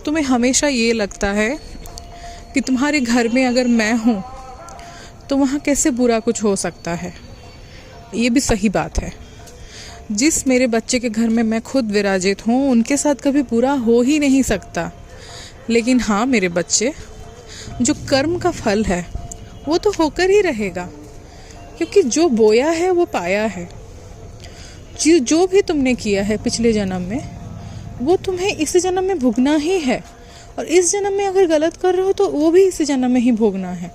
तुम्हें हमेशा ये लगता है कि तुम्हारे घर में अगर मैं हूँ तो वहाँ कैसे बुरा कुछ हो सकता है। ये भी सही बात है। जिस मेरे बच्चे के घर में मैं खुद विराजित हूँ उनके साथ कभी बुरा हो ही नहीं सकता। लेकिन हाँ मेरे बच्चे, जो कर्म का फल है वो तो होकर ही रहेगा, क्योंकि जो बोया है वो पाया है। जो भी तुमने किया है पिछले जन्म में वो तुम्हें इस जन्म में भोगना ही है, और इस जन्म में अगर गलत कर रहे हो तो वो भी इस जन्म में ही भोगना है।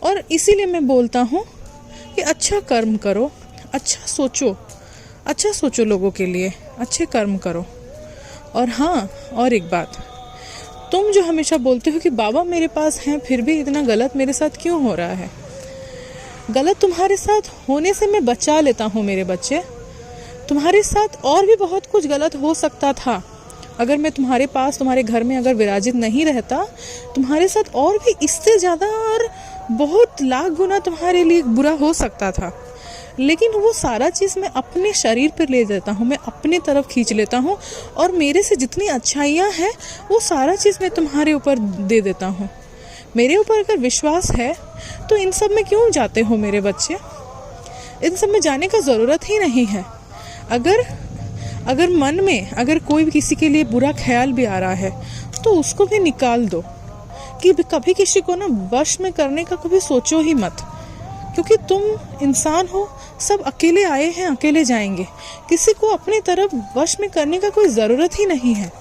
और इसीलिए मैं बोलता हूँ कि अच्छा कर्म करो, अच्छा सोचो लोगों के लिए, अच्छे कर्म करो। और हाँ, और एक बात, तुम जो हमेशा बोलते हो कि बाबा मेरे पास हैं फिर भी इतना गलत मेरे साथ क्यों हो रहा है, गलत तुम्हारे साथ होने से मैं बचा लेता हूँ मेरे बच्चे। तुम्हारे साथ और भी बहुत कुछ गलत हो सकता था। अगर मैं तुम्हारे पास, तुम्हारे घर में अगर विराजित नहीं रहता, तुम्हारे साथ और भी इससे ज़्यादा और बहुत लाख गुना तुम्हारे लिए बुरा हो सकता था। लेकिन वो सारा चीज़ मैं अपने शरीर पर ले जाता हूँ, मैं अपनी तरफ खींच लेता हूँ, और मेरे से जितनी अच्छाइयाँ हैं वो सारा चीज़ मैं तुम्हारे ऊपर दे देता हूँ। मेरे ऊपर अगर विश्वास है तो इन सब में क्यों जाते हो मेरे बच्चे? इन सब में जाने का ज़रूरत ही नहीं है। अगर मन में अगर कोई भी किसी के लिए बुरा ख्याल भी आ रहा है तो उसको भी निकाल दो। कि कभी किसी को ना वश में करने का कभी सोचो ही मत, क्योंकि तुम इंसान हो, सब अकेले आए हैं अकेले जाएंगे। किसी को अपनी तरफ वश में करने का कोई ज़रूरत ही नहीं है।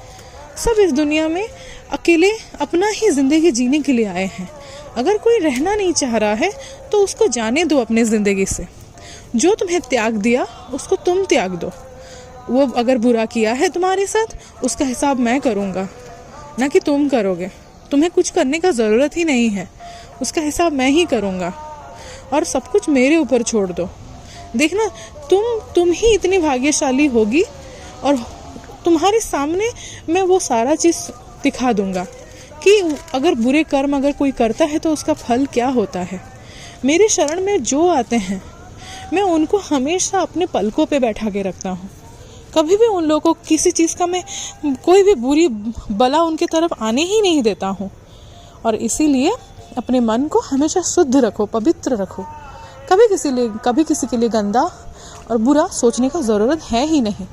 सब इस दुनिया में अकेले अपना ही ज़िंदगी जीने के लिए आए हैं। अगर कोई रहना नहीं चाह रहा है तो उसको जाने दो अपनी ज़िंदगी से। जो तुम्हें त्याग दिया उसको तुम त्याग दो। वो अगर बुरा किया है तुम्हारे साथ उसका हिसाब मैं करूँगा, ना कि तुम करोगे। तुम्हें कुछ करने का ज़रूरत ही नहीं है, उसका हिसाब मैं ही करूँगा। और सब कुछ मेरे ऊपर छोड़ दो। देखना तुम ही इतनी भाग्यशाली होगी, और तुम्हारे सामने मैं वो सारा चीज़ दिखा दूँगा कि अगर बुरे कर्म अगर कोई करता है तो उसका फल क्या होता है। मेरे शरण में जो आते हैं मैं उनको हमेशा अपने पलकों पे बैठा के रखता हूँ। कभी भी उन लोगों को किसी चीज़ का मैं कोई भी बुरी बला उनके तरफ आने ही नहीं देता हूँ। और इसीलिए अपने मन को हमेशा शुद्ध रखो, पवित्र रखो। कभी किसी के लिए गंदा और बुरा सोचने का ज़रूरत है ही नहीं।